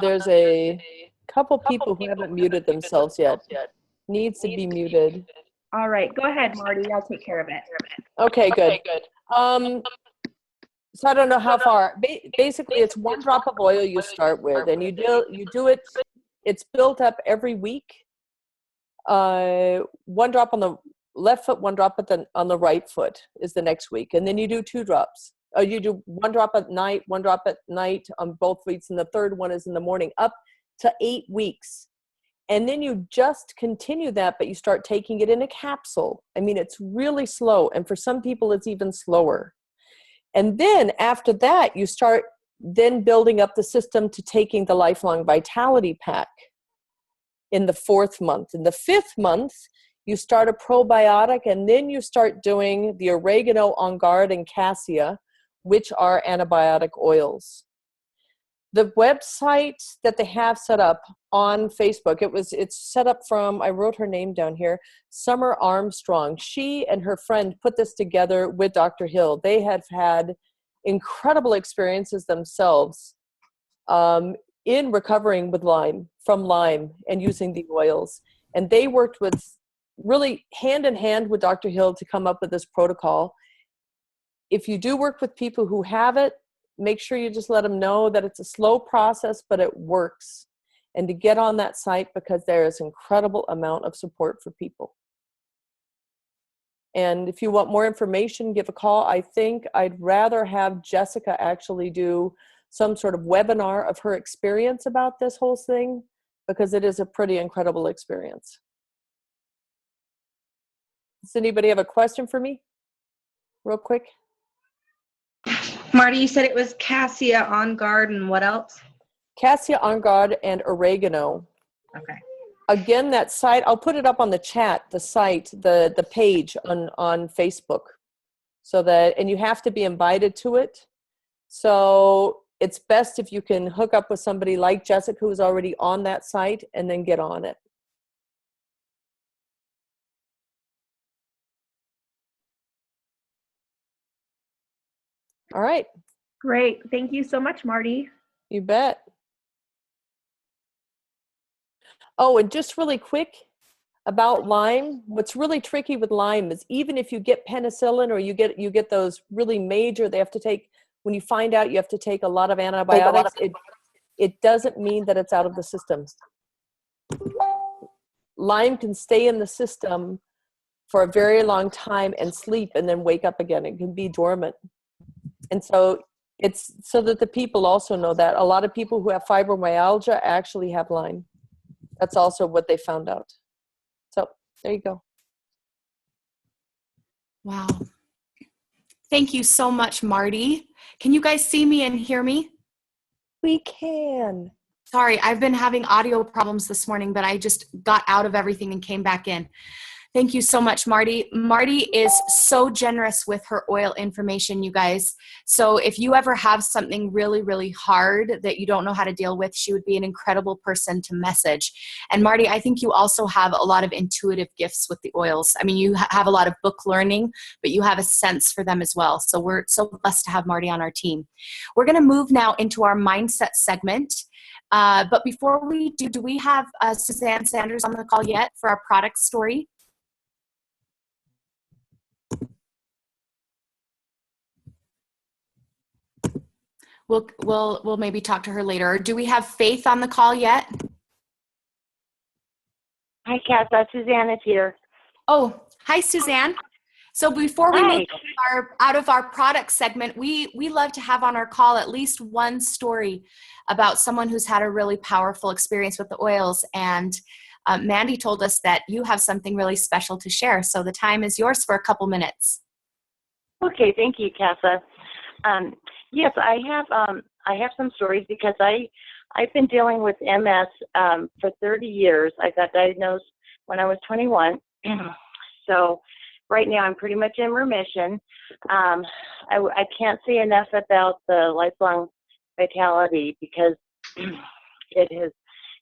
There's a couple people who haven't muted themselves yet. Needs to be muted. All right, go ahead, Marty. I'll take care of it. Okay, good. So I don't know how far. Basically, it's 1 drop of oil you start with, and you do it. It's built up every week. 1 drop on the left foot, 1 drop on the right foot is the next week, and then you do 2 drops. You do 1 drop at night, 1 drop at night on both feet, and the third one is in the morning, up to 8 weeks. And then you just continue that, but you start taking it in a capsule. I mean, it's really slow, and for some people, it's even slower. And then after that, you start then building up the system to taking the Lifelong Vitality Pack in the 4th month. In the 5th month, you start a probiotic, and then you start doing the oregano, On Guard, and cassia, which are antibiotic oils. The website that they have set up on Facebook, it's set up from, I wrote her name down here, Summer Armstrong. She and her friend put this together with Dr. Hill. They have had incredible experiences themselves in recovering from Lyme and using the oils. And they worked with really hand in hand with Dr. Hill to come up with this protocol. If you do work with people who have it, make sure you just let them know that it's a slow process, but it works. And to get on that site, because there is incredible amount of support for people. And if you want more information, give a call. I think I'd rather have Jessica actually do some sort of webinar of her experience about this whole thing, because it is a pretty incredible experience. Does anybody have a question for me? Real quick. Marty, you said it was cassia, On Guard, and what else? Cassia, On Guard, and oregano. Okay. Again, that site, I'll put it up on the chat, the site, the page on Facebook. So that, and you have to be invited to it. So it's best if you can hook up with somebody like Jessica who's already on that site and then get on it. All right. Great. Thank you so much, Marty. You bet. Oh, and just really quick about Lyme. What's really tricky with Lyme is even if you get penicillin or you get those really major, they have to take, when you find out you have to take a lot of antibiotics, it doesn't mean that it's out of the system. Lyme can stay in the system for a very long time and sleep and then wake up again. It can be dormant. And so it's so that the people also know that a lot of people who have fibromyalgia actually have Lyme. That's also what they found out. So there you go. Wow. Thank you so much, Marty. Can you guys see me and hear me? We can. Sorry, I've been having audio problems this morning, but I just got out of everything and came back in. Thank you so much, Marty. Marty is so generous with her oil information, you guys. So if you ever have something really, really hard that you don't know how to deal with, she would be an incredible person to message. And Marty, I think you also have a lot of intuitive gifts with the oils. I mean, you have a lot of book learning, but you have a sense for them as well. So we're so blessed to have Marty on our team. We're going to move now into our mindset segment. But before we do we have Suzanne Sanders on the call yet for our product story? We'll maybe talk to her later. Do we have Faith on the call yet? Hi, Katha. Suzanne is here. Oh, hi, Suzanne. So before we move out of our product segment, we love to have on our call at least one story about someone who's had a really powerful experience with the oils. And Mandy told us that you have something really special to share. So the time is yours for a couple minutes. Okay, thank you, Katha. Yes, I have some stories because I've been dealing with MS for 30 years. I got diagnosed when I was 21. So right now I'm pretty much in remission. I can't say enough about the Lifelong Vitality because it has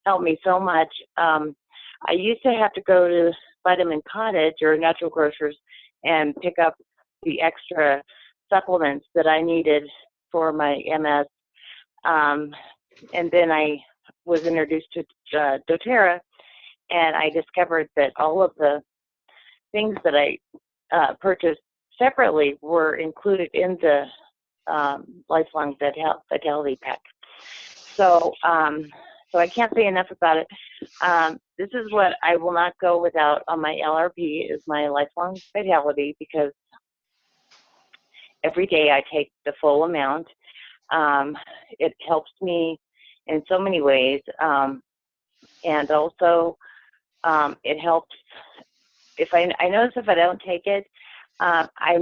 helped me so much. I used to have to go to Vitamin Cottage or Natural Grocers and pick up the extra supplements that I needed for my MS. and then I was introduced to doTERRA, and I discovered that all of the things that I purchased separately were included in the Lifelong Vitality Pack. So, so I can't say enough about it. This is what I will not go without on my LRP is my Lifelong Vitality, because every day I take the full amount. It helps me in so many ways, and also it helps if I notice if I don't take it, I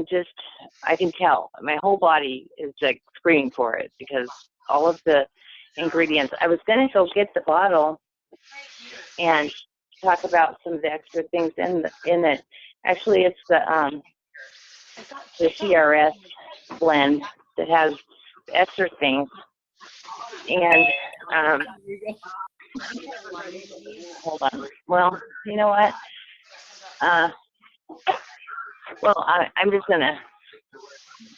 can tell my whole body is like screaming for it because all of the ingredients. I was going to go get the bottle and talk about some of the extra things in it. Actually, it's the CRS blend that has extra things. And hold on. Well, you know what? Well, I'm just gonna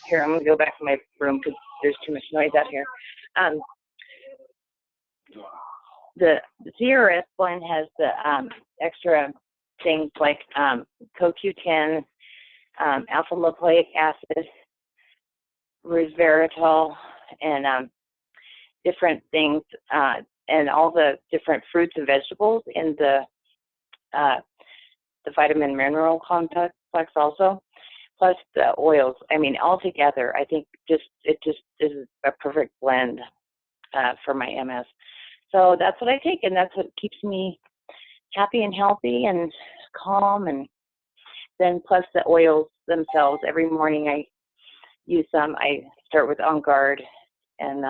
here. I'm gonna go back to my room because there's too much noise out here. The CRS blend has the extra things like CoQ10, alpha lipoic acid, resveratrol, and different things, and all the different fruits and vegetables in the vitamin mineral complex also, plus the oils. I mean, all together, I think it just is a perfect blend for my MS. So that's what I take, and that's what keeps me happy and healthy and calm. And then plus the oils themselves. Every morning I use some. I start with On Guard, and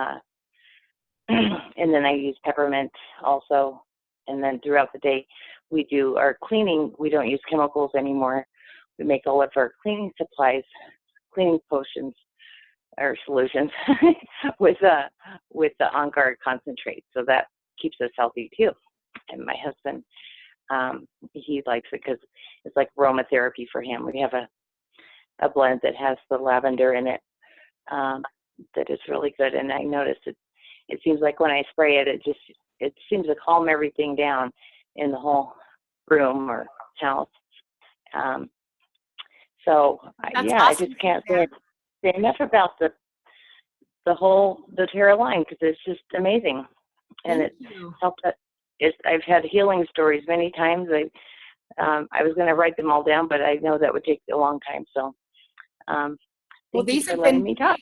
and then I use peppermint also. And then throughout the day, we do our cleaning. We don't use chemicals anymore. We make all of our cleaning supplies, cleaning potions or solutions with the On Guard concentrate. So that keeps us healthy too. And my husband, he likes it because it's like aromatherapy for him. We have a blend that has the lavender in it that is really good. And I noticed it seems like when I spray it, it seems to calm everything down in the whole room or house. So That's yeah, awesome. I just can't say enough about the whole doTERRA line because it's just amazing, and Thank it's you. helped. I've had healing stories many times. I was going to write them all down, but I know that would take a long time. So Well, thank you these for have letting been me talk.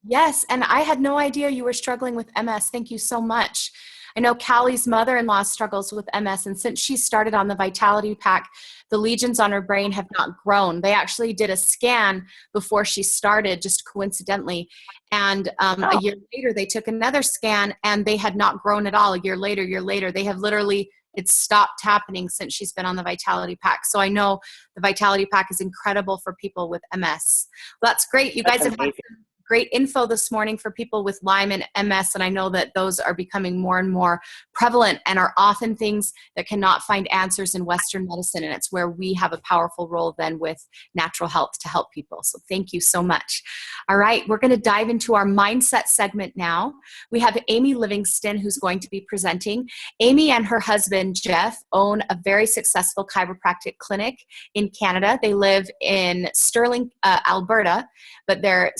Yes, and I had no idea you were struggling with MS. Thank you so much. I know Callie's mother-in-law struggles with MS, and since she started on the Vitality Pack, the lesions on her brain have not grown. They actually did a scan before she started, just coincidentally, and a year later they took another scan, and they had not grown at all. A year later, they have literally, it's stopped happening since she's been on the Vitality Pack. So I know the Vitality Pack is incredible for people with MS. Well, that's great. You guys have had some great info this morning for people with Lyme and MS, and I know that those are becoming more and more prevalent and are often things that cannot find answers in Western medicine, and it's where we have a powerful role then with natural health to help people. So thank you so much. All right, we're going to dive into our mindset segment now. We have Amy Livingston who's going to be presenting. Amy and her husband, Jeff, own a very successful chiropractic clinic in Canada. They live in Sterling, Alberta, but their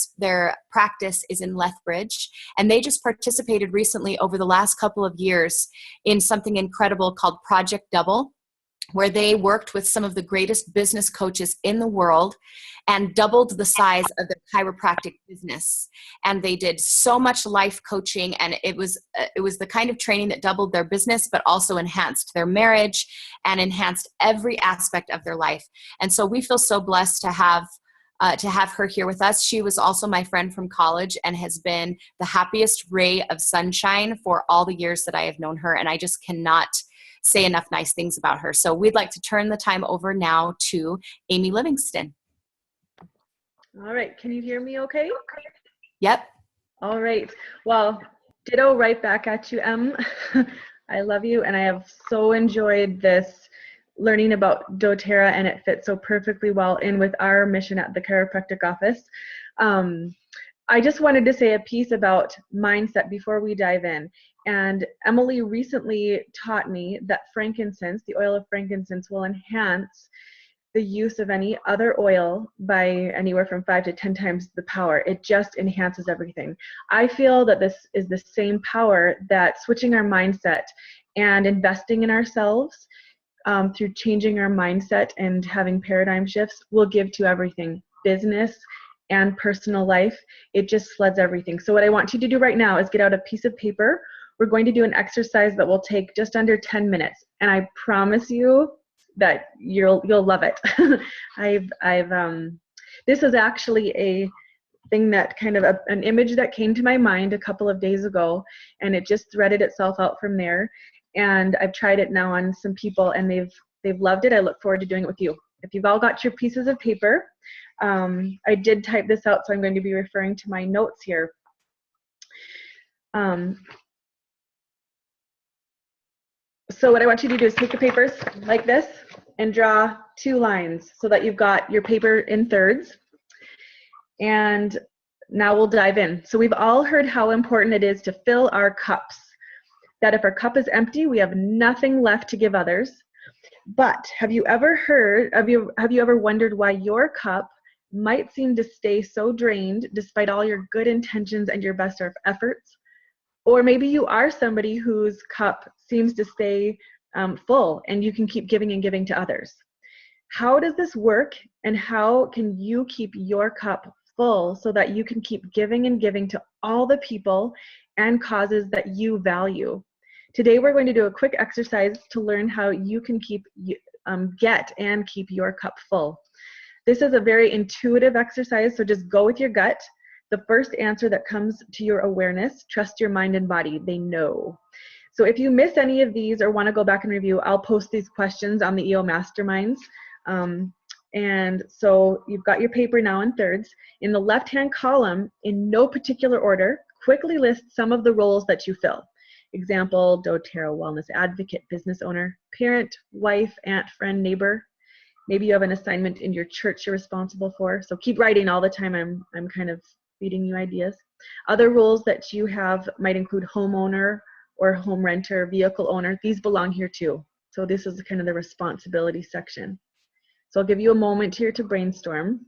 practice is in Lethbridge, and they just participated recently over the last couple of years in something incredible called Project Double, where they worked with some of the greatest business coaches in the world and doubled the size of their chiropractic business. And they did so much life coaching, and it was the kind of training that doubled their business but also enhanced their marriage and enhanced every aspect of their life. And so we feel so blessed to have her here with us. She was also my friend from college and has been the happiest ray of sunshine for all the years that I have known her. And I just cannot say enough nice things about her. So we'd like to turn the time over now to Amy Livingston. All right. Can you hear me okay? Yep. All right. Well, ditto right back at you, Em. I love you, and I have so enjoyed this learning about doTERRA, and it fits so perfectly well in with our mission at the chiropractic office. I just wanted to say a piece about mindset before we dive in. And Emily recently taught me that frankincense, the oil of frankincense, will enhance the use of any other oil by anywhere from 5 to 10 times the power. It just enhances everything. I feel that this is the same power that switching our mindset and investing in ourselves through changing our mindset and having paradigm shifts will give to everything, business and personal life. It just floods everything. So what I want you to do right now is get out a piece of paper. We're going to do an exercise that will take just under 10 minutes. And I promise you that you'll love it. This is actually a thing that kind of an image that came to my mind a couple of days ago, and it just threaded itself out from there. And I've tried it now on some people, and they've loved it. I look forward to doing it with you. If you've all got your pieces of paper, I did type this out, so I'm going to be referring to my notes here. So what I want you to do is take your papers like this and draw 2 lines so that you've got your paper in thirds. And now we'll dive in. So we've all heard how important it is to fill our cups. That if our cup is empty, we have nothing left to give others. But have you ever wondered why your cup might seem to stay so drained despite all your good intentions and your best efforts? Or maybe you are somebody whose cup seems to stay full and you can keep giving and giving to others. How does this work, and how can you keep your cup full so that you can keep giving and giving to all the people and causes that you value? Today we're going to do a quick exercise to learn how you can get and keep your cup full. This is a very intuitive exercise, so just go with your gut. The first answer that comes to your awareness, trust your mind and body. They know. So if you miss any of these or want to go back and review, I'll post these questions on the EO Masterminds. And so you've got your paper now in thirds. In the left-hand column, in no particular order, quickly list some of the roles that you fill. Example, doTERRA wellness advocate, business owner, parent, wife, aunt, friend, neighbor. Maybe you have an assignment in your church you're responsible for. So keep writing all the time. I'm kind of feeding you ideas. Other roles that you have might include homeowner or home renter, vehicle owner. These belong here too. So this is kind of the responsibility section. So I'll give you a moment here to brainstorm.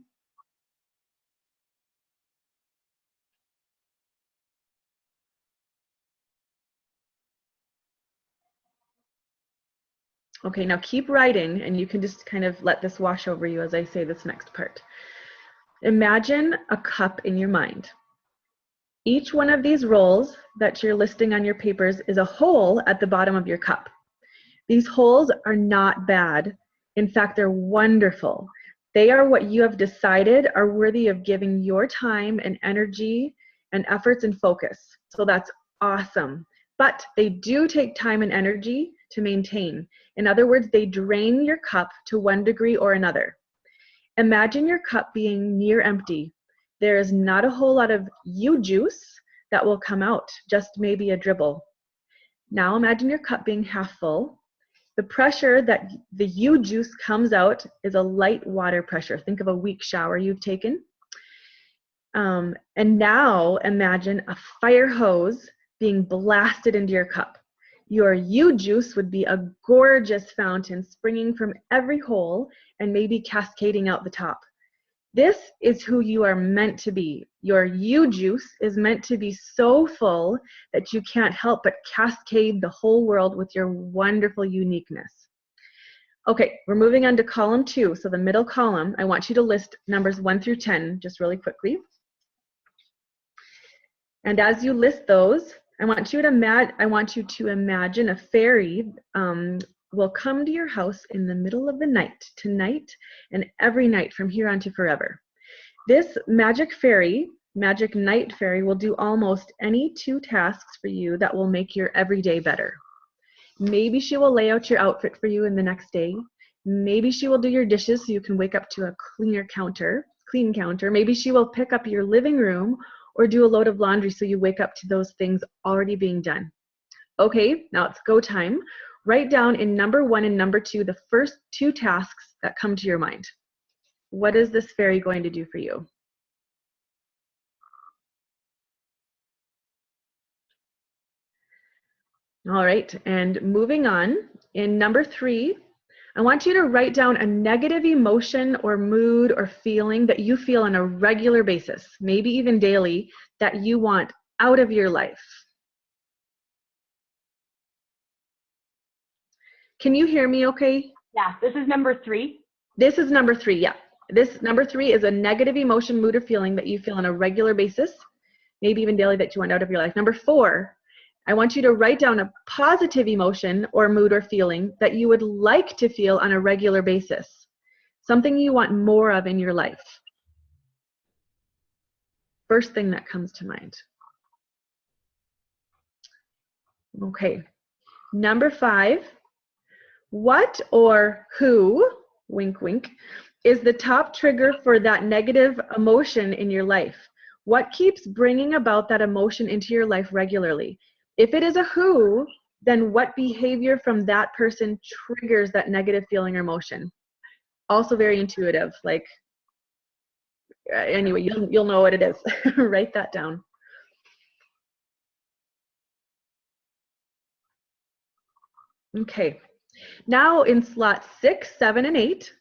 Okay, now keep writing, and you can just kind of let this wash over you as I say this next part. Imagine a cup in your mind. Each one of these roles that you're listing on your papers is a hole at the bottom of your cup. These holes are not bad. In fact, they're wonderful. They are what you have decided are worthy of giving your time and energy and efforts and focus. So that's awesome. But they do take time and energy to maintain. In other words, they drain your cup to one degree or another. Imagine your cup being near empty. There is not a whole lot of you juice that will come out, just maybe a dribble. Now imagine your cup being half full. The pressure that the you juice comes out is a light water pressure. Think of a weak shower you've taken. And now imagine a fire hose being blasted into your cup. Your you juice would be a gorgeous fountain springing from every hole and maybe cascading out the top. This is who you are meant to be. Your you juice is meant to be so full that you can't help but cascade the whole world with your wonderful uniqueness. Okay, we're moving on to column 2. So the middle column, I want you to list numbers 1 through 10 just really quickly. And as you list those, I want you to imagine a fairy will come to your house in the middle of the night, tonight, and every night from here on to forever. This magic night fairy, will do almost any 2 tasks for you that will make your everyday better. Maybe she will lay out your outfit for you in the next day. Maybe she will do your dishes so you can wake up to a clean counter. Maybe she will pick up your living room or do a load of laundry so you wake up to those things already being done. Okay, now it's go time. Write down in number 1 and number 2 the first 2 tasks that come to your mind. What is this fairy going to do for you? All right, and moving on, in number 3, I want you to write down a negative emotion or mood or feeling that you feel on a regular basis, maybe even daily, that you want out of your life. Can you hear me okay? Yeah, this is number 3. This is number 3, yeah. This number 3 is a negative emotion, mood, or feeling that you feel on a regular basis, maybe even daily, that you want out of your life. Number 4, I want you to write down a positive emotion or mood or feeling that you would like to feel on a regular basis, something you want more of in your life. First thing that comes to mind. Okay. Number 5, what or who, wink, wink, is the top trigger for that negative emotion in your life? What keeps bringing about that emotion into your life regularly? If it is a who, then what behavior from that person triggers that negative feeling or emotion? Also very intuitive, like, anyway, you'll know what it is. Write that down. Okay, now in slot 6, 7, and 8,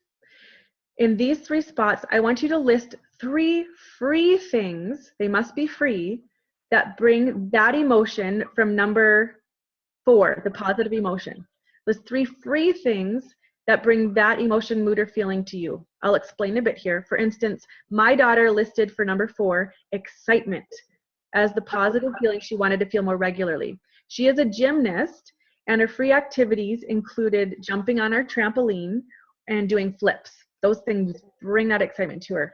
in these 3 spots, I want you to list 3 free things, they must be free, that bring that emotion from number 4, the positive emotion. List 3 free things that bring that emotion, mood, or feeling to you. I'll explain a bit here. For instance, my daughter listed for number 4, excitement, as the positive feeling she wanted to feel more regularly. She is a gymnast, and her free activities included jumping on our trampoline and doing flips. Those things bring that excitement to her.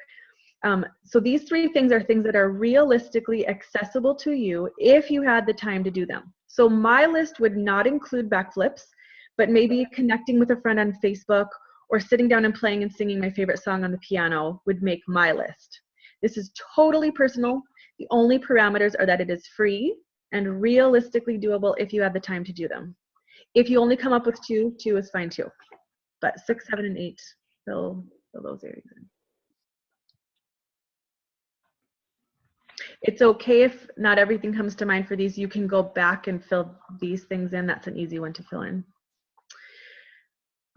So these 3 things are things that are realistically accessible to you if you had the time to do them. So my list would not include backflips, but maybe connecting with a friend on Facebook or sitting down and playing and singing my favorite song on the piano would make my list. This is totally personal. The only parameters are that it is free and realistically doable if you have the time to do them. If you only come up with 2, 2 is fine too. But 6, 7, and 8, fill those areas in. It's okay if not everything comes to mind for these. You can go back and fill these things in. That's an easy one to fill in.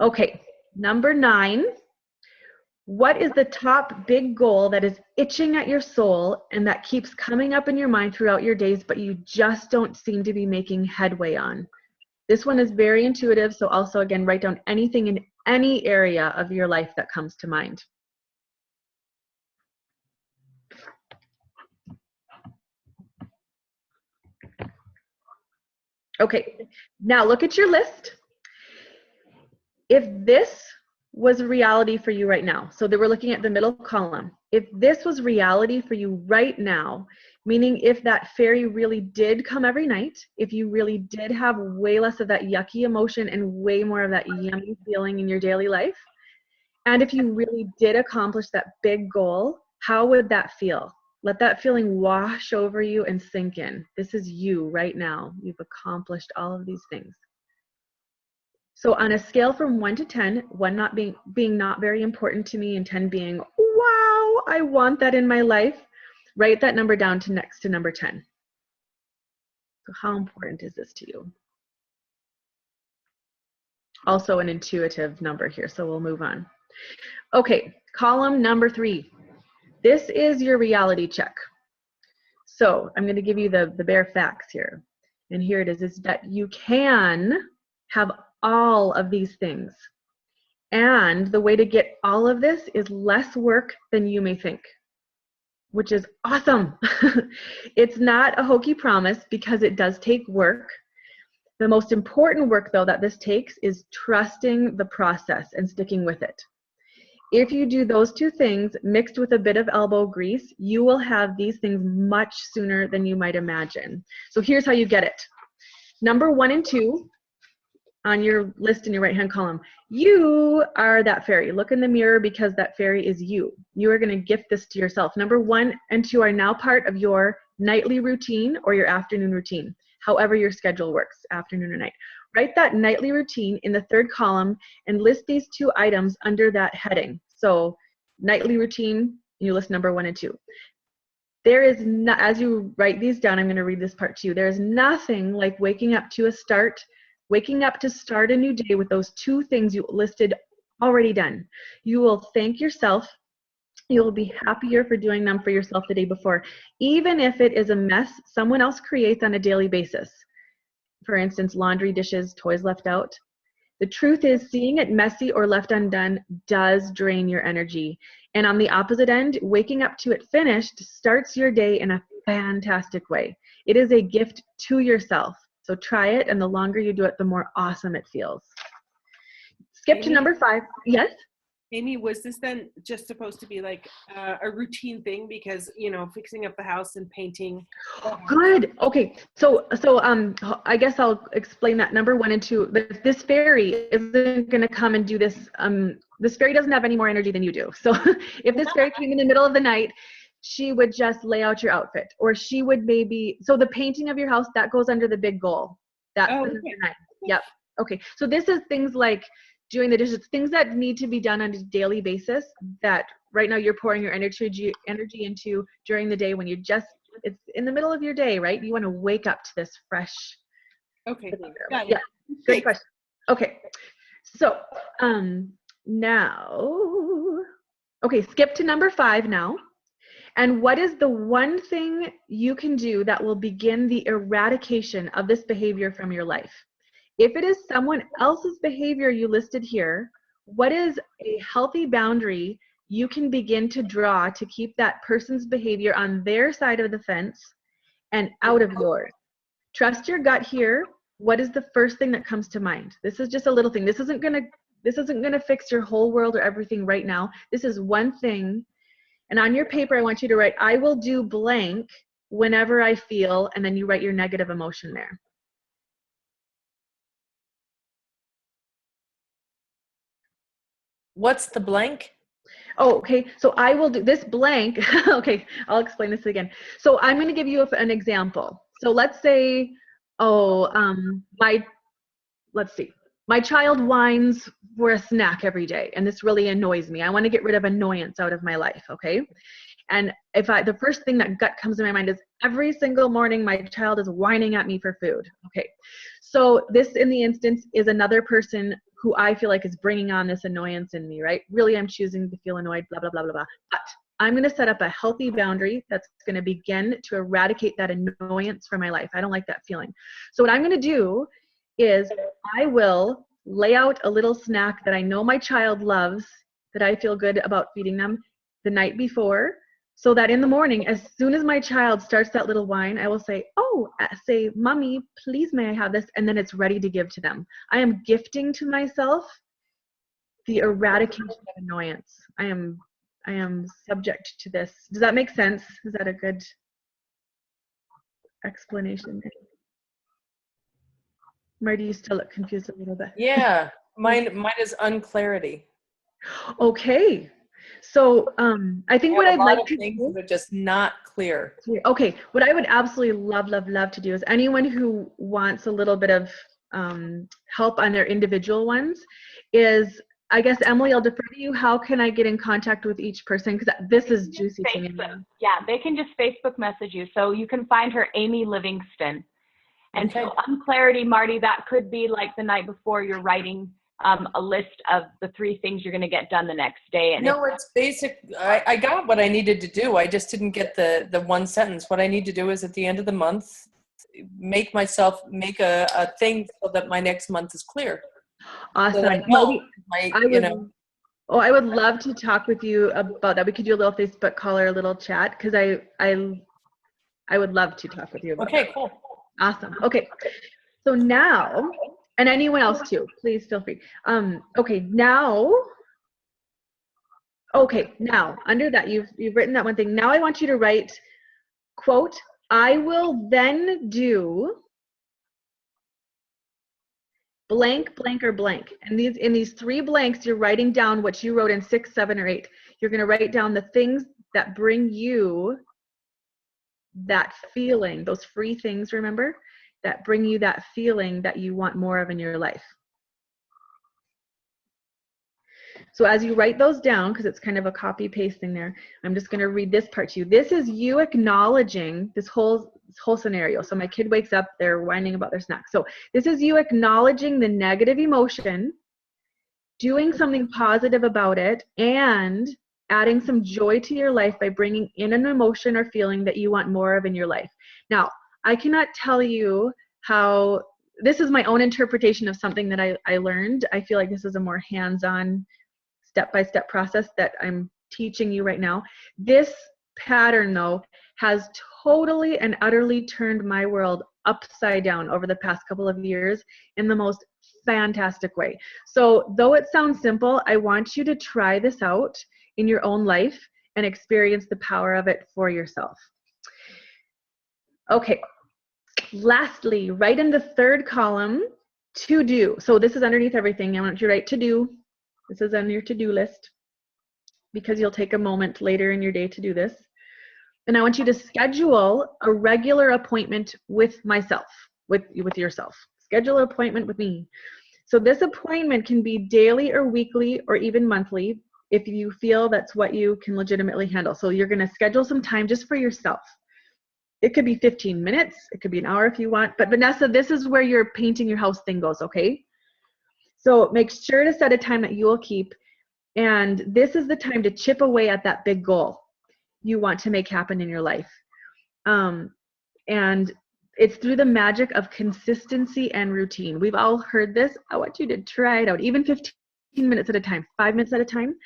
Okay, number 9. What is the top big goal that is itching at your soul and that keeps coming up in your mind throughout your days, but you just don't seem to be making headway on? This one is very intuitive, so also, again, write down anything in any area of your life that comes to mind. Okay, now look at your list. If this was reality for you right now, so that we're looking at the middle column, if this was reality for you right now, meaning if that fairy really did come every night, if you really did have way less of that yucky emotion and way more of that yummy feeling in your daily life, and if you really did accomplish that big goal, how would that feel? Let that feeling wash over you and sink in. This is you right now. You've accomplished all of these things. So on a scale from 1 to 10, 1 not being not very important to me and 10 being, wow, I want that in my life, write that number down to next to number 10. So how important is this to you? Also an intuitive number here, so we'll move on. Okay, column number 3. This is your reality check. So I'm going to give you the bare facts here. And here it is that you can have all of these things. And the way to get all of this is less work than you may think, which is awesome. It's not a hokey promise because it does take work. The most important work, though, that this takes is trusting the process and sticking with it. If you do those 2 things mixed with a bit of elbow grease, you will have these things much sooner than you might imagine. So here's how you get it. Number 1 and 2 on your list in your right-hand column. You are that fairy. Look in the mirror because that fairy is you. You are going to gift this to yourself. Number 1 and 2 are now part of your nightly routine or your afternoon routine, however your schedule works, afternoon or night. Write that nightly routine in the 3rd column and list these 2 items under that heading. So nightly routine, you list number 1 and 2. there is not, as you write these down, I'm going to read this part too. There is nothing like waking up to start a new day with those two things you listed already done. You will thank yourself. You will be happier for doing them for yourself the day before, even if it is a mess someone else creates on a daily basis. For instance, laundry, dishes, toys left out. The truth is, seeing it messy or left undone does drain your energy. And on the opposite end, waking up to it finished starts your day in a fantastic way. It is a gift to yourself. So try it, and the longer you do it, the more awesome it feels. Skip to Amy? number 5. Yes? Amy, was this then just supposed to be like a routine thing? Because, you know, fixing up the house and painting. Good. Okay. So I guess I'll explain that. Number 1 and 2. This fairy isn't going to come and do this. This fairy doesn't have any more energy than you do. So if this fairy came in the middle of the night, she would just lay out your outfit, or she would maybe. So the painting of your house, that goes under the big goal. That's Oh, the okay. night. Yep. Okay. So this is things like doing the dishes, things that need to be done on a daily basis that right now you're pouring your energy into during the day when you just, it's in the middle of your day, right? You want to wake up to this fresh. Okay. Yeah, Yeah. good question. Okay, so now, okay, skip to number 5 now. And what is the one thing you can do that will begin the eradication of this behavior from your life? If it is someone else's behavior you listed here, what is a healthy boundary you can begin to draw to keep that person's behavior on their side of the fence and out of yours? Trust your gut here. What is the first thing that comes to mind? This is just a little thing. This isn't gonna fix your whole world or everything right now. This is one thing. And on your paper, I want you to write, I will do blank whenever I feel, and then you write your negative emotion there. What's the blank? Oh, okay. So I will do this blank. Okay, I'll explain this again. So I'm going to give you an example. So let's say, let's see. My child whines for a snack every day, and this really annoys me. I want to get rid of annoyance out of my life, okay? And the first thing that gut comes to my mind is every single morning my child is whining at me for food. Okay, so this in the instance is another person who I feel like is bringing on this annoyance in me, right? Really, I'm choosing to feel annoyed, blah, blah, blah, blah, blah. But I'm going to set up a healthy boundary that's going to begin to eradicate that annoyance from my life. I don't like that feeling. So what I'm going to do is I will lay out a little snack that I know my child loves, that I feel good about feeding them the night before, so that in the morning, as soon as my child starts that little whine, I will say, Mommy, please may I have this? And then it's ready to give to them. I am gifting to myself the eradication of annoyance. I am subject to this. Does that make sense? Is that a good explanation? Marty, you still look confused a little bit. Yeah, mine is unclarity. Okay. So I think what I'd like to things do, that are just not clear. okay, what I would absolutely love to do is anyone who wants a little bit of help on their individual ones is, I guess, Emily, I'll defer to you. How can I get in contact with each person? Because this is juicy to me. Yeah, they can just Facebook message you. So you can find her Amy Livingston. And Okay. so unclarity, Marty, that could be like the night before you're writing a list of the 3 things you're going to get done the next day. And No, it's basic. I got what I needed to do. I just didn't get the one sentence. What I need to do is at the end of the month, make a thing so that my next month is clear. Awesome. So that I would love to talk with you about that. We could do a little Facebook call or a little chat, because I would love to talk with you about that. Okay, cool. Awesome. Okay. So now, and anyone else too, please feel free. Now under that, you've written that one thing. Now I want you to write, quote, I will then do blank, blank, or blank. And in these 3 blanks, you're writing down what you wrote in 6, 7, or 8. You're going to write down the things that bring you that feeling, those free things, remember, that bring you that feeling that you want more of in your life. So as you write those down, because it's kind of a copy paste thing there, I'm just going to read this part to you. This is you acknowledging this whole scenario. So my kid wakes up, they're whining about their snack. So this is you acknowledging the negative emotion, doing something positive about it, and adding some joy to your life by bringing in an emotion or feeling that you want more of in your life. Now, I cannot tell you how, this is my own interpretation of something that I learned. I feel like this is a more hands-on, step-by-step process that I'm teaching you right now. This pattern, though, has totally and utterly turned my world upside down over the past couple of years in the most fantastic way. So though it sounds simple, I want you to try this out in your own life and experience the power of it for yourself. Okay, lastly, write in the third column, to do. So this is underneath everything. I want you to write to do. This is on your to-do list because you'll take a moment later in your day to do this. And I want you to schedule a regular appointment with myself, with yourself. Schedule an appointment with me. So this appointment can be daily or weekly or even monthly if you feel that's what you can legitimately handle. So you're going to schedule some time just for yourself. It could be 15 minutes. It could be an hour if you want. But Vanessa, this is where your painting your house thing goes, okay? So make sure to set a time that you will keep. And this is the time to chip away at that big goal you want to make happen in your life. And it's through the magic of consistency and routine. We've all heard this. I want you to try it out, even 15 minutes at a time, 5 minutes at a time.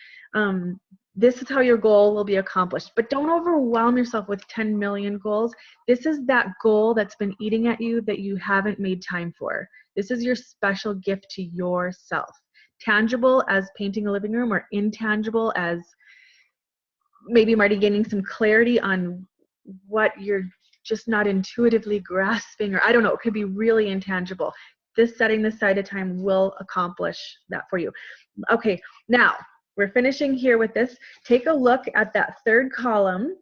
This is how your goal will be accomplished. But don't overwhelm yourself with 10 million goals. This is that goal that's been eating at you that you haven't made time for. This is your special gift to yourself. Tangible as painting a living room, or intangible as maybe Marty gaining some clarity on what you're just not intuitively grasping, or I don't know, it could be really intangible. This setting this aside of time will accomplish that for you. Okay, now we're finishing here with this. Take a look at that third column.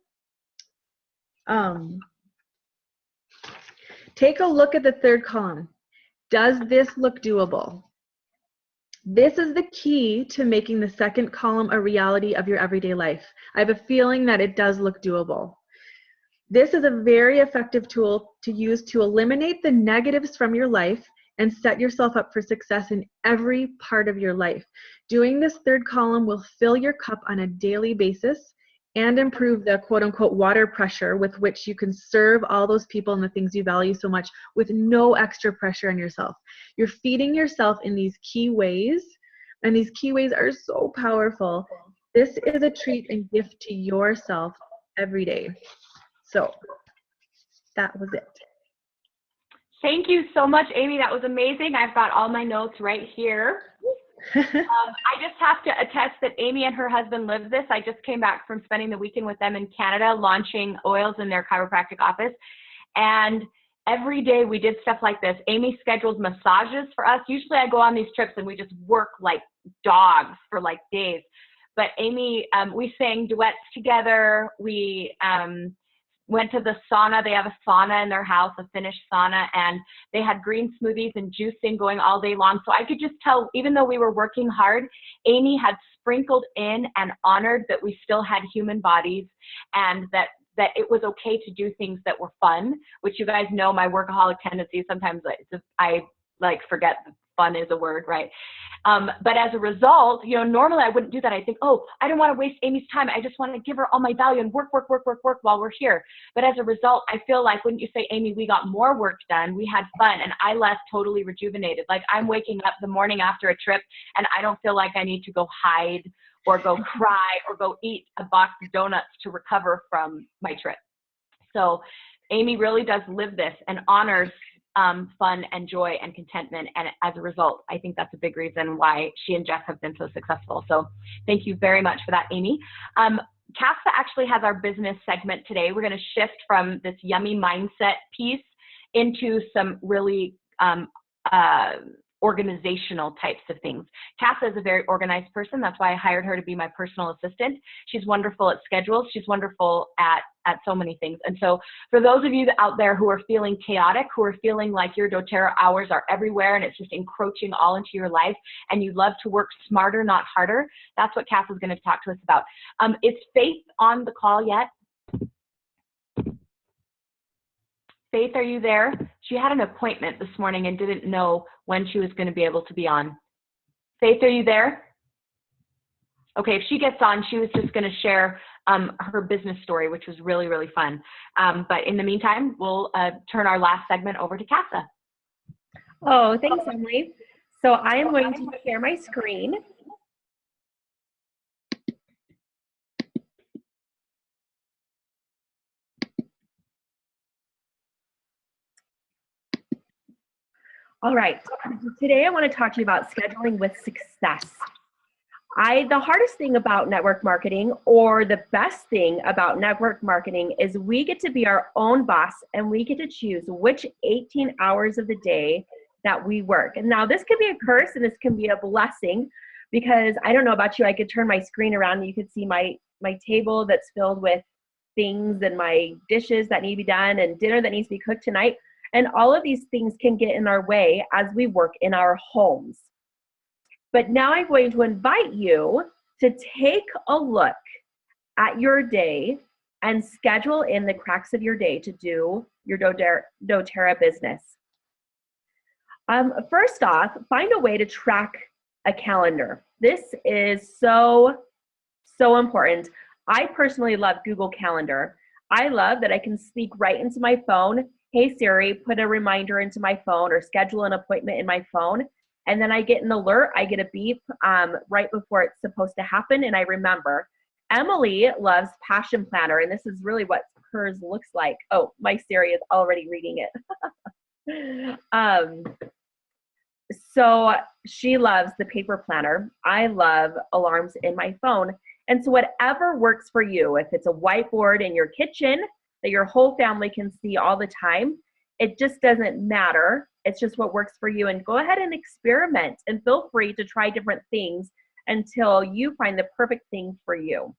Take a look at the third column. Does this look doable? This is the key to making the second column a reality of your everyday life. I have a feeling that it does look doable. This is a very effective tool to use to eliminate the negatives from your life and set yourself up for success in every part of your life. Doing this third column will fill your cup on a daily basis and improve the quote-unquote water pressure with which you can serve all those people and the things you value so much with no extra pressure on yourself. You're feeding yourself in these key ways, and these key ways are so powerful. This is a treat and gift to yourself every day. So that was it. Thank you so much, Amy. That was amazing. I've got all my notes right here. I just have to attest that Amy and her husband live this. I just came back from spending the weekend with them in Canada, launching oils in their chiropractic office. And every day we did stuff like this. Amy scheduled massages for us. Usually I go on these trips and we just work like dogs for like days. But Amy, we sang duets together. We went to the sauna. They have a sauna in their house, a Finnish sauna, and they had green smoothies and juicing going all day long. So I could just tell, even though we were working hard, Amy had sprinkled in and honored that we still had human bodies, and that it was okay to do things that were fun, which you guys know my workaholic tendency. Sometimes I like forget that fun is a word, right? But as a result, you know, normally I wouldn't do that. I think, oh, I don't want to waste Amy's time. I just want to give her all my value and work while we're here. But as a result, I feel like, wouldn't you say, Amy, we got more work done. We had fun, and I left totally rejuvenated. Like, I'm waking up the morning after a trip and I don't feel like I need to go hide or go cry or go eat a box of donuts to recover from my trip. So Amy really does live this and honors fun and joy and contentment. And as a result, I think that's a big reason why she and Jeff have been so successful. So thank you very much for that, Amy. CASA actually has our business segment today. We're going to shift from this yummy mindset piece into some really organizational types of things. Casa is a very organized person. That's why I hired her to be my personal assistant. She's wonderful at schedules. She's wonderful at so many things. And so for those of you out there who are feeling chaotic, who are feeling like your doTERRA hours are everywhere and it's just encroaching all into your life, and you love to work smarter, not harder, that's what Casa is going to talk to us about. Is Faith on the call yet? Faith, are you there? She had an appointment this morning and didn't know when she was going to be able to be on. Faith, are you there? Okay, if she gets on, she was just going to share her business story, which was really, really fun. But in the meantime, we'll turn our last segment over to Casa. Oh, thanks, Emily. So I am going to share my screen. All right, today I want to talk to you about scheduling with success. The hardest thing about network marketing, or the best thing about network marketing, is we get to be our own boss and we get to choose which 18 hours of the day that we work. And now this can be a curse and this can be a blessing, because I don't know about you, I could turn my screen around and you could see my table that's filled with things and my dishes that need to be done and dinner that needs to be cooked tonight. And all of these things can get in our way as we work in our homes. But now I'm going to invite you to take a look at your day and schedule in the cracks of your day to do your doTERRA business. First off, find a way to track a calendar. This is so important. I personally love Google Calendar. I love that I can speak right into my phone. Hey Siri, put a reminder into my phone, or schedule an appointment in my phone. And then I get an alert, I get a beep right before it's supposed to happen, and I remember. Emily loves Passion Planner, and this is really what hers looks like. Oh, my Siri is already reading it. So she loves the paper planner. I love alarms in my phone. And so whatever works for you, if it's a whiteboard in your kitchen that your whole family can see all the time, it just doesn't matter. It's just what works for you. And go ahead and experiment, and feel free to try different things until you find the perfect thing for you.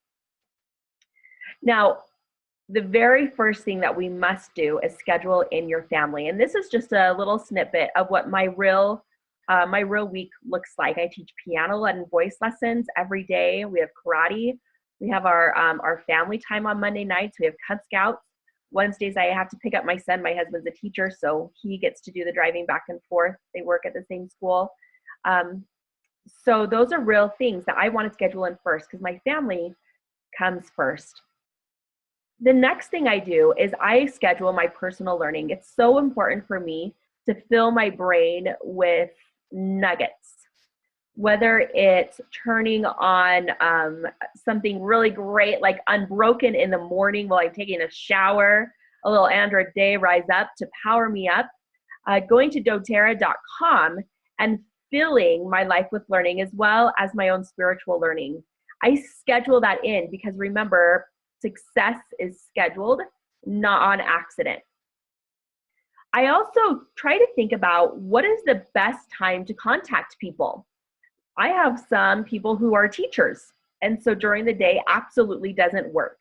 Now, the very first thing that we must do is schedule in your family. And this is just a little snippet of what my real week looks like. I teach piano and voice lessons every day. We have karate. We have our family time on Monday nights. We have Cub Scouts. Wednesdays, I have to pick up my son. My husband's a teacher, so he gets to do the driving back and forth. They work at the same school. So those are real things that I want to schedule in first, because my family comes first. The next thing I do is I schedule my personal learning. It's so important for me to fill my brain with nuggets, whether it's turning on something really great like Unbroken in the morning while I'm taking a shower, a little Andra Day Rise Up to power me up, going to doTERRA.com and filling my life with learning, as well as my own spiritual learning. I schedule that in because, remember, success is scheduled, not on accident. I also try to think about what is the best time to contact people. I have some people who are teachers, and so during the day absolutely doesn't work.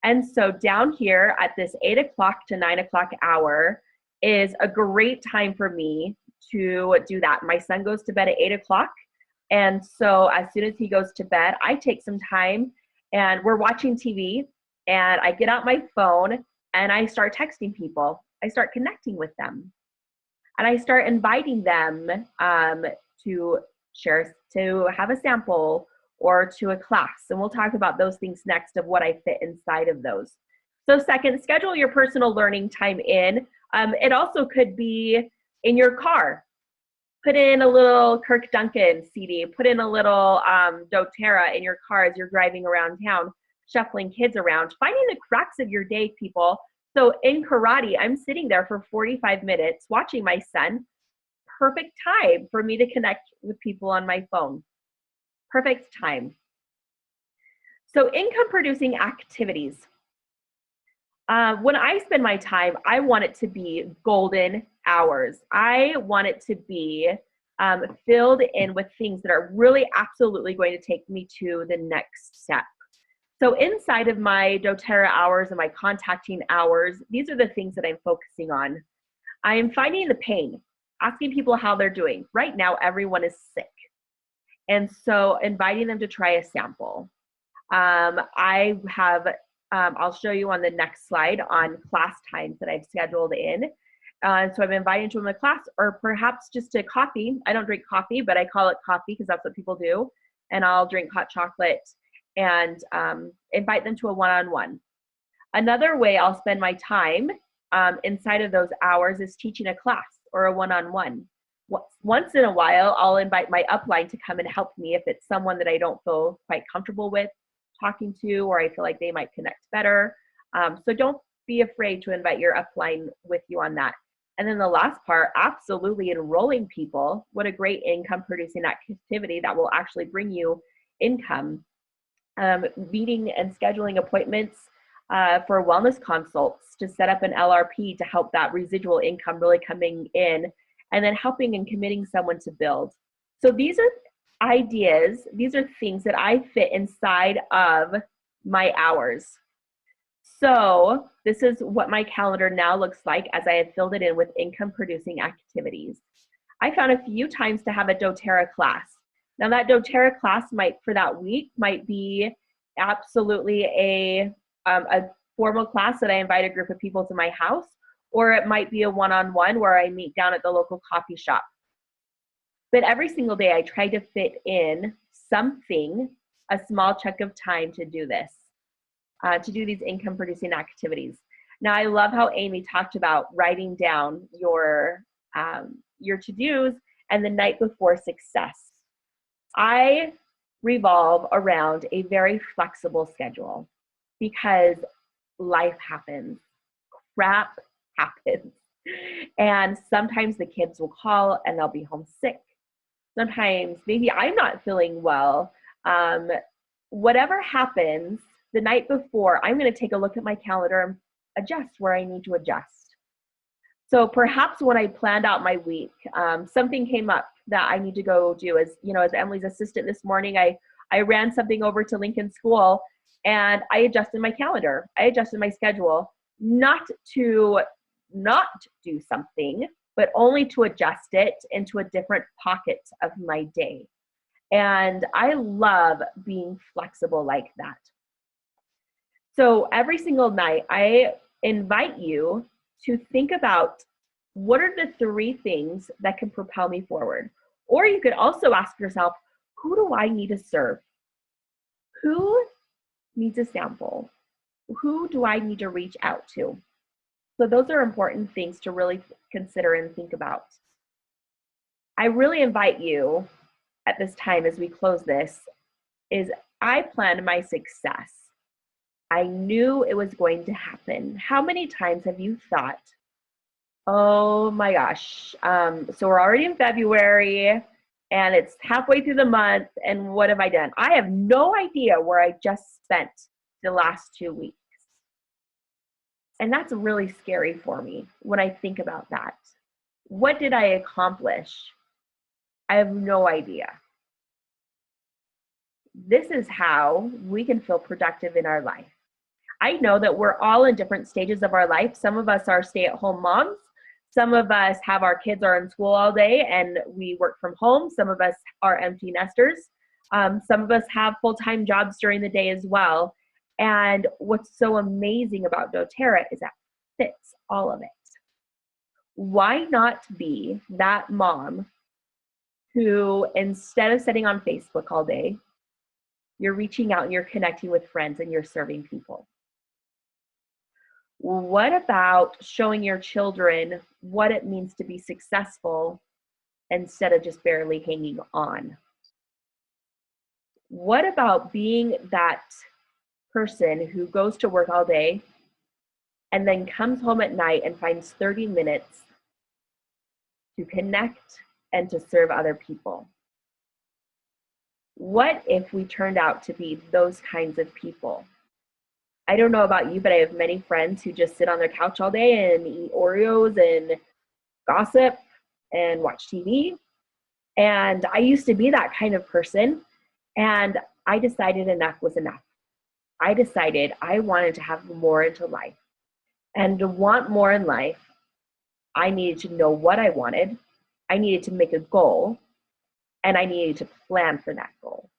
And so down here at this 8 o'clock to 9 o'clock hour is a great time for me to do that. My son goes to bed at 8 o'clock, and so as soon as he goes to bed, I take some time and we're watching TV, and I get out my phone and I start texting people. I start connecting with them, and I start inviting them to share, to have a sample, or to a class. And we'll talk about those things next, of what I fit inside of those. So second, schedule your personal learning time in. It also could be in your car. Put in a little Kirk Duncan CD, put in a little doTERRA in your car as you're driving around town, shuffling kids around, finding the cracks of your day, people. So in karate, I'm sitting there for 45 minutes watching my son. Perfect time for me to connect with people on my phone. Perfect time. So income producing activities. When I spend my time, I want it to be golden hours. I want it to be filled in with things that are really absolutely going to take me to the next step. So inside of my doTERRA hours and my contacting hours, these are the things that I'm focusing on. I am finding the pain, asking people how they're doing. Right now, everyone is sick. And so inviting them to try a sample. I have, I'll show you on the next slide on class times that I've scheduled in. So I'm inviting to a class or perhaps just a coffee. I don't drink coffee, but I call it coffee because that's what people do. And I'll drink hot chocolate and invite them to a one-on-one. Another way I'll spend my time inside of those hours is teaching a class or a one-on-one. Once in a while, I'll invite my upline to come and help me if it's someone that I don't feel quite comfortable with talking to, or I feel like they might connect better. So don't be afraid to invite your upline with you on that. And then the last part, absolutely enrolling people. What a great income producing activity that will actually bring you income. Meeting and scheduling appointments for wellness consults to set up an LRP to help that residual income really coming in, and then helping and committing someone to build. So these are ideas, these are things that I fit inside of my hours. So this is what my calendar now looks like as I have filled it in with income producing activities. I found a few times to have a doTERRA class. Now that doTERRA class for that week might be absolutely a formal class that I invite a group of people to my house, or it might be a one-on-one where I meet down at the local coffee shop. But every single day I try to fit in something, a small chunk of time to do this, to do these income producing activities. Now I love how Amy talked about writing down your to-dos and the night before success. I revolve around a very flexible schedule because life happens, crap happens. And sometimes the kids will call and they'll be homesick. Sometimes maybe I'm not feeling well. Whatever happens the night before, I'm going to take a look at my calendar and adjust where I need to adjust. So perhaps when I planned out my week, something came up that I need to go do. As Emily's assistant this morning, I ran something over to Lincoln School and I adjusted my calendar. I adjusted my schedule, not to not do something, but only to adjust it into a different pocket of my day. And I love being flexible like that. So every single night, I invite you to think about what are the 3 things that can propel me forward. Or you could also ask yourself, who do I need to serve? Who needs a sample? Who do I need to reach out to? So those are important things to really consider and think about. I really invite you at this time as we close this, is I planned my success. I knew it was going to happen. How many times have you thought, oh my gosh, so we're already in February and it's halfway through the month and what have I done? I have no idea where I just spent the last 2 weeks. And that's really scary for me when I think about that. What did I accomplish? I have no idea. This is how we can feel productive in our life. I know that we're all in different stages of our life. Some of us are stay-at-home moms. Some of us have our kids are in school all day and we work from home. Some of us are empty nesters. Some of us have full-time jobs during the day as well. And what's so amazing about doTERRA is that it fits all of it. Why not be that mom who, instead of sitting on Facebook all day, you're reaching out and you're connecting with friends and you're serving people? What about showing your children what it means to be successful instead of just barely hanging on? What about being that person who goes to work all day and then comes home at night and finds 30 minutes to connect and to serve other people? What if we turned out to be those kinds of people? I don't know about you, but I have many friends who just sit on their couch all day and eat Oreos and gossip and watch TV. And I used to be that kind of person. And I decided enough was enough. I decided I wanted to have more into life. And to want more in life, I needed to know what I wanted. I needed to make a goal. And I needed to plan for that goal.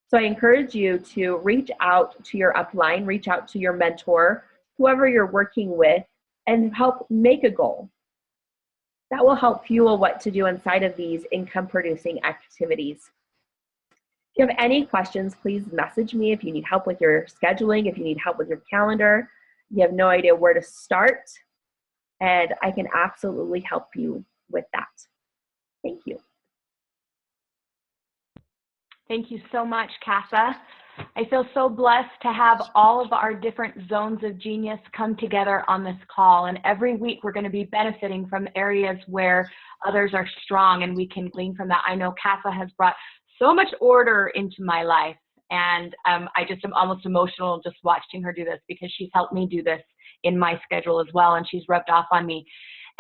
So I encourage you to reach out to your upline, reach out to your mentor, whoever you're working with, and help make a goal. That will help fuel what to do inside of these income-producing activities. If you have any questions, please message me if you need help with your scheduling, if you need help with your calendar, you have no idea where to start, and I can absolutely help you with that. Thank you. Thank you so much, Casa. I feel so blessed to have all of our different zones of genius come together on this call. And every week we're going to be benefiting from areas where others are strong, and we can glean from that. I know Casa has brought so much order into my life, and I just am almost emotional just watching her do this, because she's helped me do this in my schedule as well, and she's rubbed off on me.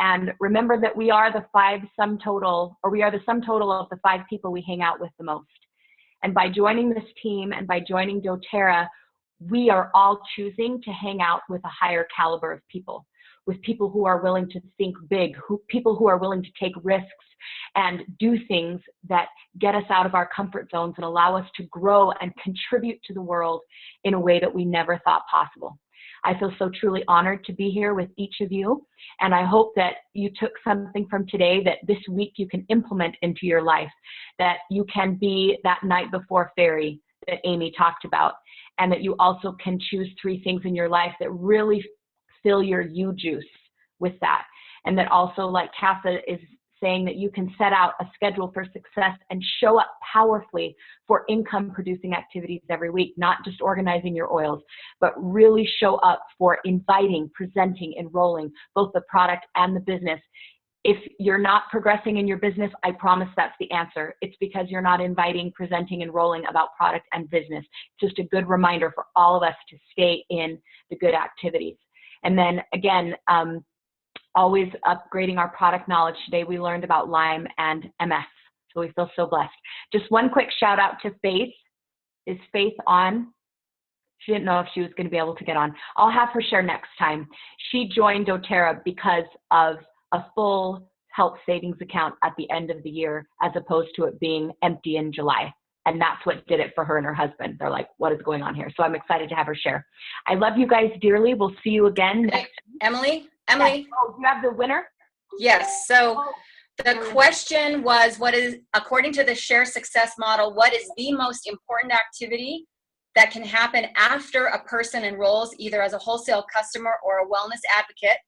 And remember that we are the sum total of the 5 people we hang out with the most. And by joining this team and by joining doTERRA, we are all choosing to hang out with a higher caliber of people, with people who are willing to think big, people who are willing to take risks and do things that get us out of our comfort zones and allow us to grow and contribute to the world in a way that we never thought possible. I feel so truly honored to be here with each of you, and I hope that you took something from today that this week you can implement into your life, that you can be that night before fairy that Amy talked about, and that you also can choose 3 things in your life that really fill your you juice with that, and that also, like Casa is saying, that you can set out a schedule for success and show up powerfully for income producing activities every week, not just organizing your oils, but really show up for inviting, presenting, enrolling both the product and the business. If you're not progressing in your business, I promise that's the answer. It's because you're not inviting, presenting, enrolling about product and business. It's just a good reminder for all of us to stay in the good activities. And then again, always upgrading our product knowledge. Today we learned about Lyme and MS, so we feel so blessed. Just one quick shout out to Faith. Is Faith on? She didn't know if she was going to be able to get on. I'll have her share next time. She joined doTERRA because of a full health savings account at the end of the year, as opposed to it being empty in July. And that's what did it for her and her husband. They're like, what is going on here? So I'm excited to have her share. I love you guys dearly. We'll see you again next week. Emily? Yes. Oh, you have the winner? Yes. So the question was, what is, according to the Share Success model, what is the most important activity that can happen after a person enrolls either as a wholesale customer or a wellness advocate?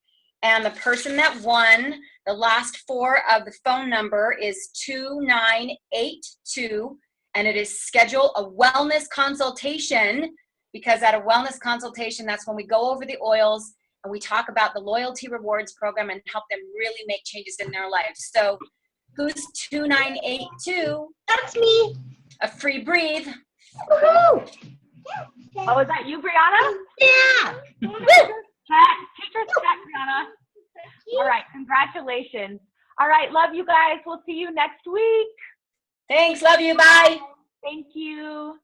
And the person that won, the last 4 of the phone number is 2982, and it is schedule a wellness consultation, because at a wellness consultation, that's when we go over the oils and we talk about the loyalty rewards program and help them really make changes in their lives. So who's 2982? That's me. A free breathe. Woohoo! Oh, is that you, Brianna? Yeah. Teacher's check, Brianna. All right, congratulations. All right, love you guys. We'll see you next week. Thanks, love you, bye. Thank you.